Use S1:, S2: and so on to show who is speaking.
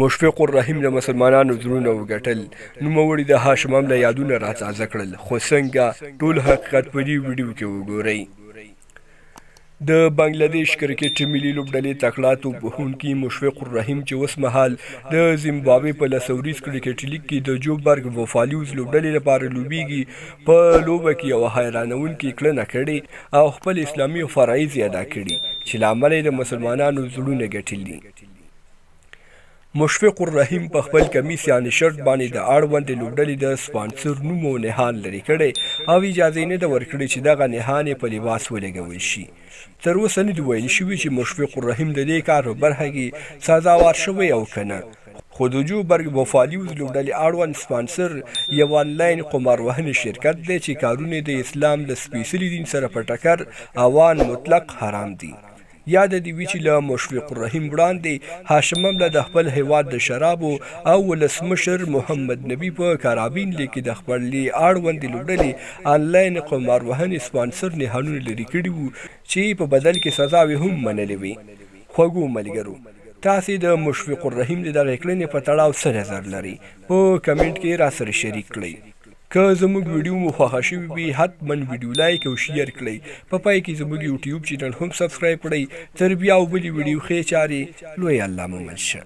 S1: مشفق الرحیم د مسلمانانو زړونه وګټل. نوموړي د هاشم امله یادونه راڅازه کړل. خو څنګه؟ ټول حقیقت په دې ویډیو کې وګورئ. د بنگلاديش کرکټ ملي لوبډلې تکړه توپوهونکي مشفق الرحیم چې اوس مهال د زیمبابوې په لسوریز کرکټ لیګ کې د جوبرګ بوفالیوز لوبډلې لپاره لوبیږي، په لوبه کې یوه حیرانونکې کړنه کړې او خپل اسلامي فرایض یې ادا کړي چې له امله یې د مسلمانانو زړونه ګټلي. مشفق الرحیم په خپل کمیس یعنې شرټ باندې د اړوندې لوبډلې د سپانسر نوم او نښان لرې کړی او اجازه یې نه ده ورکړې چې دغه نښان یې په لباس ولګول شي. تر اوسه نه دي ویل شوي چې مشفق الرحیم د دې کار په برخه کې سزاوار شوی او که نه، خو د جوبرګ بوفالیوز لوبډلې اړوند سپانسر یو آنلاین قماروهنې شرکت دی چې کارونه د اسلام له سپېڅلي دین سره په ټکر اوان مطلق حرام دي. یاد دې وي چې له مشفق الرحیم وړاندې هاشم امله د خپل هیواد د شرابو او ولسمشر محمد نبي په کارابین لیګ کې د خپلې اړوندې لوبډلې آنلاین قماروهنې سپانسر نښانونه لرې کړي وو چې په بدل کې سزاوې هم منلې وې. خوږو ملګرو، تاسې د مشفق الرحیم د دغې کړنې په تړاو څه نظر لرئ؟ په کمنټ کې راسره شریک کړئ. که زموږ ویډیو مو خوښه شوي وي حتما ویډیو لایک او شیر کړئ. په پای کې زموږ یوټیوب چینل هم سبسکرایب کړئ. تر بیا او بلې ویډیو ښې چارې لوی الله مو مل شه.